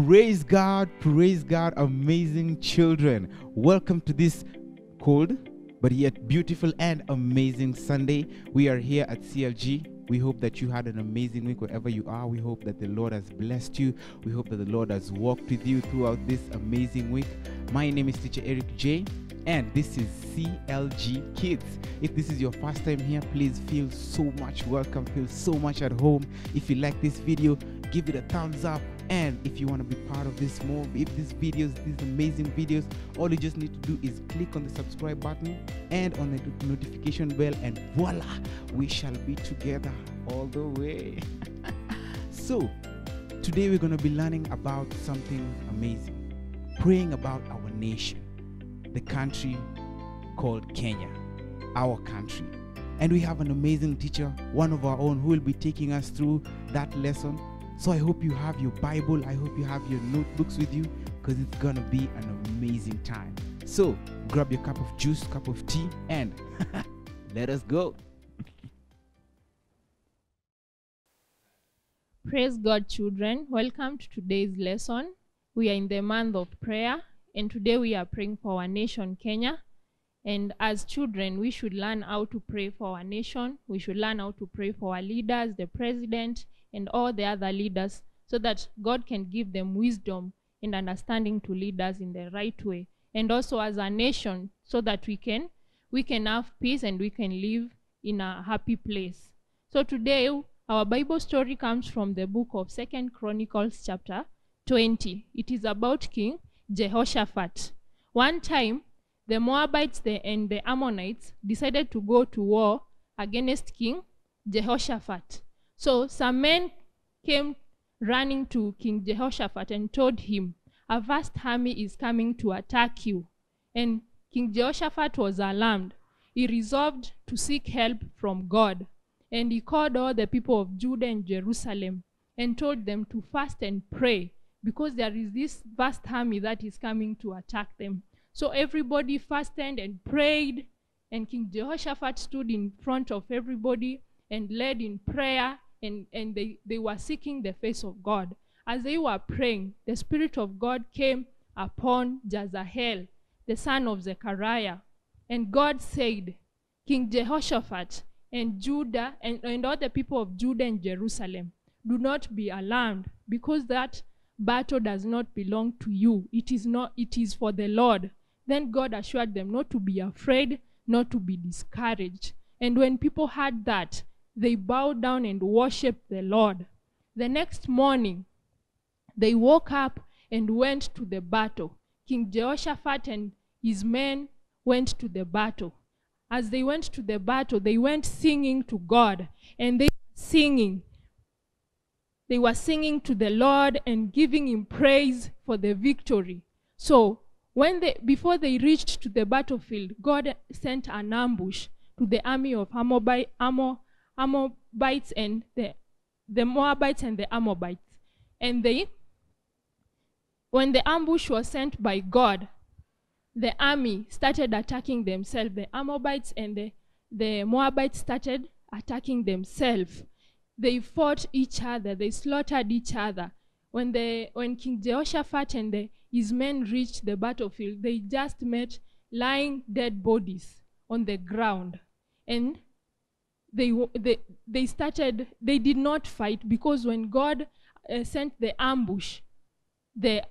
Praise God, amazing children. Welcome to this cold, but yet beautiful and amazing Sunday. We are here at CLG. We hope that you had an amazing week wherever you are. We hope that the Lord has blessed you. We hope that the Lord has walked with you throughout this amazing week. My name is Teacher Eric J, and this is CLG Kids. If this is your first time here, please feel so much welcome, feel so much at home. If you like this video, give it a thumbs up. And if you want to be part of this more, if these amazing videos, all you just need to do is click on the subscribe button and on the notification bell, and voila, we shall be together all the way. So today we're going to be learning about something amazing, praying about our nation, the country called Kenya, our country. And we have an amazing teacher, one of our own, who will be taking us through that lesson. So I hope you have your Bible, I hope you have your notebooks with you, because it's gonna be an amazing time. So grab your cup of juice, cup of tea, and let us go. Praise God, children. Welcome to today's lesson. We are in the month of prayer, and today we are praying for our nation, Kenya. And as children, we should learn how to pray for our nation. We should learn how to pray for our leaders, the president, and all the other leaders, so that God can give them wisdom and understanding to lead us in the right way. And also as a nation, so that we can have peace and we can live in a happy place. So today, our Bible story comes from the book of 2 Chronicles chapter 20. It is about King Jehoshaphat. One time, the Moabites and the Ammonites decided to go to war against King Jehoshaphat. So some men came running to King Jehoshaphat and told him, "A vast army is coming to attack you." And King Jehoshaphat was alarmed. He resolved to seek help from God. And he called all the people of Judah and Jerusalem and told them to fast and pray, because there is this vast army that is coming to attack them. So everybody fasted and prayed, and King Jehoshaphat stood in front of everybody and led in prayer, and they were seeking the face of God. As they were praying, the Spirit of God came upon Jazahel, the son of Zechariah. And God said, "King Jehoshaphat and Judah and all the people of Judah and Jerusalem, do not be alarmed, because that battle does not belong to you. It is for the Lord." Then God assured them not to be afraid, not to be discouraged. And when people heard that, they bowed down and worshiped the Lord. The next morning, they woke up and went to the battle. King Jehoshaphat and his men went to the battle. As they went to the battle, they went singing to God, and they were singing to the Lord and giving him praise for the victory. So before they reached to the battlefield, God sent an ambush to the army of Moabites and the Moabites and the Amorites. And when the ambush was sent by God, the army started attacking themselves. The Amorites and the Moabites started attacking themselves. They fought each other. They slaughtered each other. When King Jehoshaphat and his men reached the battlefield, they just met lying dead bodies on the ground. And they did not fight, because when God sent the ambush, the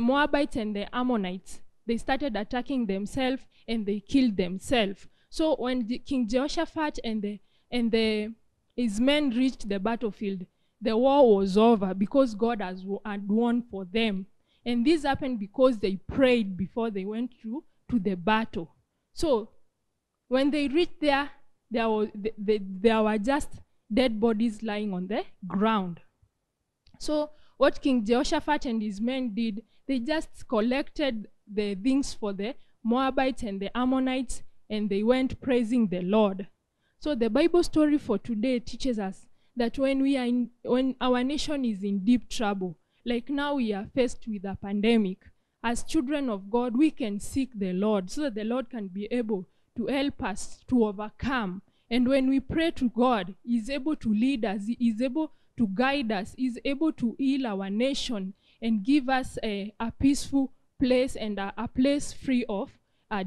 Moabites and the Ammonites, they started attacking themselves and they killed themselves. So when King Jehoshaphat and his men reached the battlefield, the war was over, because God had won for them. And this happened because they prayed before they went to the battle. So when they reached there were just dead bodies lying on the ground. So what King Jehoshaphat and his men did, they just collected the things for the Moabites and the Ammonites, and they went praising the Lord. So the Bible story for today teaches us that when our nation is in deep trouble, like now we are faced with a pandemic, as children of God, we can seek the Lord, so that the Lord can be able to help us to overcome. And when we pray to God, He's able to lead us, He's able to guide us, He's able to heal our nation, and give us a peaceful place and a place free of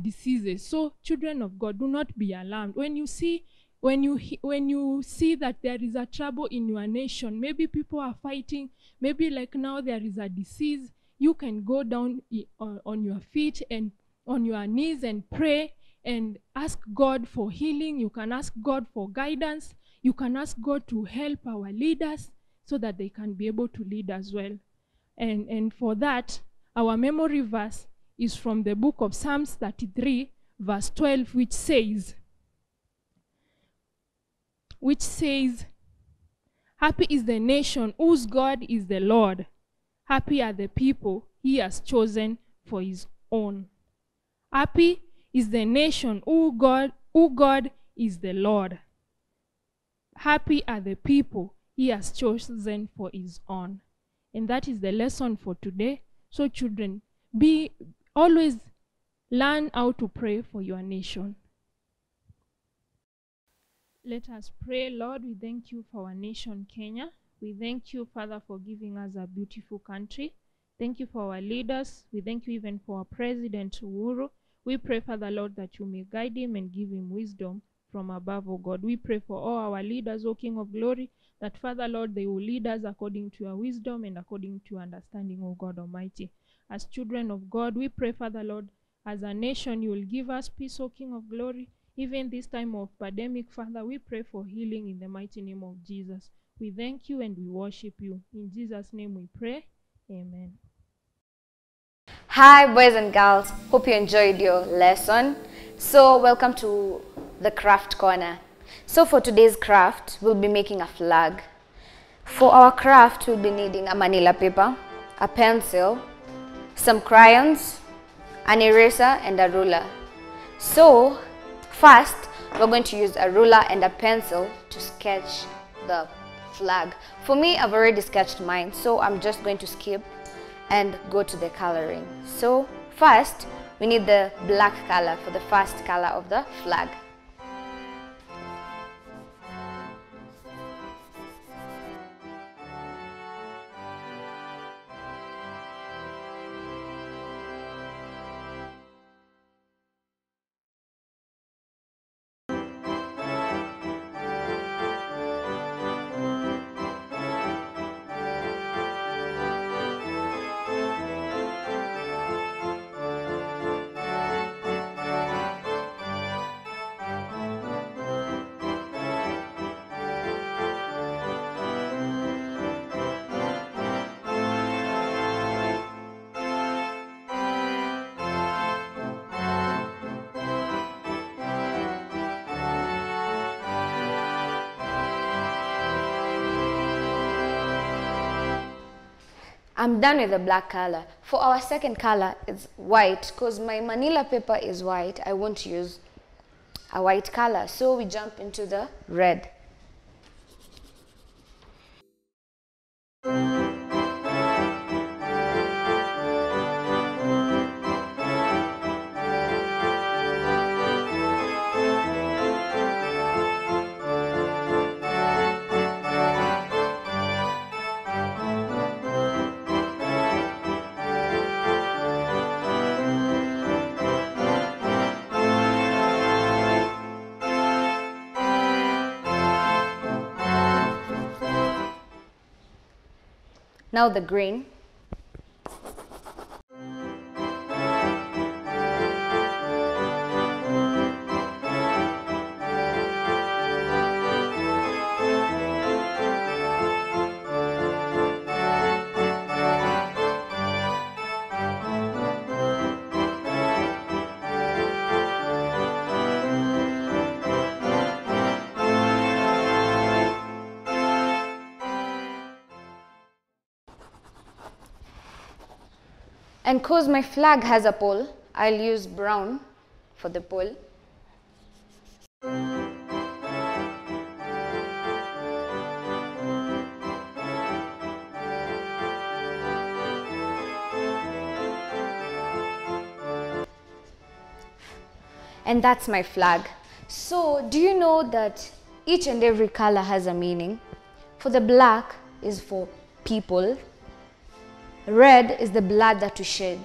diseases. So children of God, do not be alarmed. When you see that there is a trouble in your nation, maybe people are fighting, maybe like now there is a disease, you can go down on your feet and on your knees and pray and ask God for healing. You can ask God for guidance. You can ask God to help our leaders so that they can be able to lead as well. And for that, our memory verse is from the book of Psalms 33, verse 12, which says, "Happy is the nation whose God is the Lord. Happy are the people he has chosen for his own." Happy is the nation who God is the Lord. Happy are the people he has chosen for his own. And that is the lesson for today. So children, always learn how to pray for your nation. Let us pray. Lord, we thank you for our nation, Kenya. We thank you, Father, for giving us a beautiful country. Thank you for our leaders. We thank you even for our President, Uhuru. We pray, Father, Lord, that you may guide him and give him wisdom from above, O God. We pray for all our leaders, O King of Glory, that, Father, Lord, they will lead us according to your wisdom and according to your understanding, O God Almighty. As children of God, we pray, Father, Lord, as a nation, you will give us peace, O King of Glory. Even this time of pandemic, Father, we pray for healing in the mighty name of Jesus. We thank you and we worship you. In Jesus' name we pray. Amen. Hi boys and girls, hope you enjoyed your lesson. So welcome to the craft corner. So for today's craft, we'll be making a flag. For our craft, we'll be needing a manila paper, a pencil, some crayons, an eraser and a ruler. So first, we're going to use a ruler and a pencil to sketch the flag. For me, I've already sketched mine, so I'm just going to skip and go to the coloring. So first, we need the black color for the first color of the flag. I'm done with the black color. For our second color, it's white. Because my manila paper is white, I won't use a white color. So we jump into the red. Now the green. And because my flag has a pole, I'll use brown for the pole. And that's my flag. So do you know that each and every color has a meaning? For the black is for people. Red is the blood that we shed.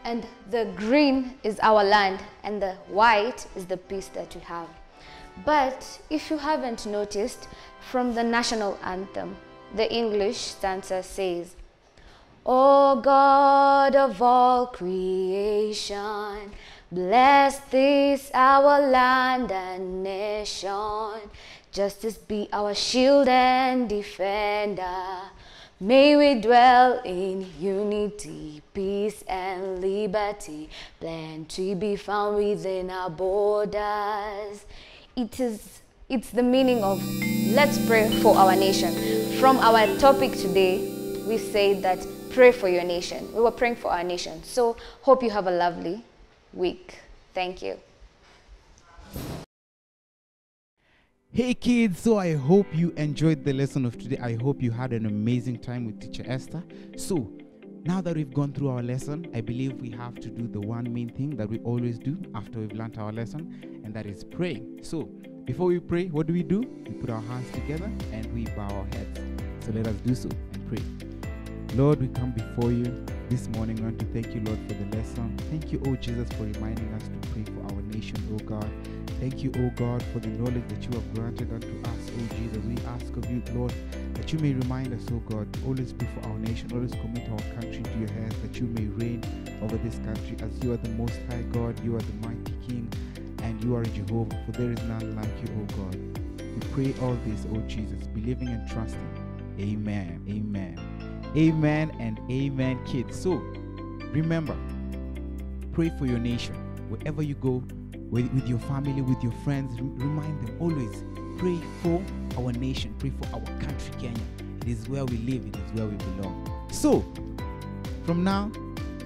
And the green is our land, and the white is the peace that we have. But if you haven't noticed, from the national anthem, the English stanza says, "O God of all creation, bless this our land and nation. Justice be our shield and defender. May we dwell in unity, peace and liberty. Plenty be found within our borders." It's the meaning of let's pray for our nation. From our topic today, we say that pray for your nation. We were praying for our nation. So hope you have a lovely week. Thank you. Hey kids, so I hope you enjoyed the lesson of today. I hope you had an amazing time with Teacher Esther. So now that we've gone through our lesson, I believe we have to do the one main thing that we always do after we've learned our lesson, and that is praying. So before we pray, what do? We put our hands together and we bow our heads. So let us do so and pray. Lord, we come before you this morning. I want to thank you, Lord, for the lesson. Thank you, oh Jesus, for reminding us to pray for our nation, oh God. Thank you, oh God, for the knowledge that you have granted unto us, oh Jesus. We ask of you, Lord, that you may remind us, oh God, to always pray for our nation, always commit our country into your hands, that you may reign over this country, as you are the Most High God, you are the mighty King, and you are Jehovah, for there is none like you, oh God. We pray all this, oh Jesus, believing and trusting. Amen, amen, amen, and amen, kids. So, remember, pray for your nation. Wherever you go, with your family, with your friends, remind them always, pray for our nation, pray for our country, Kenya. It is where we live, it is where we belong. So, from now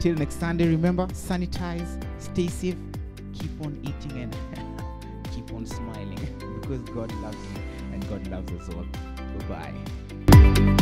till next Sunday, remember, sanitize, stay safe, keep on eating, and keep on smiling, because God loves you and God loves us all. Bye-bye.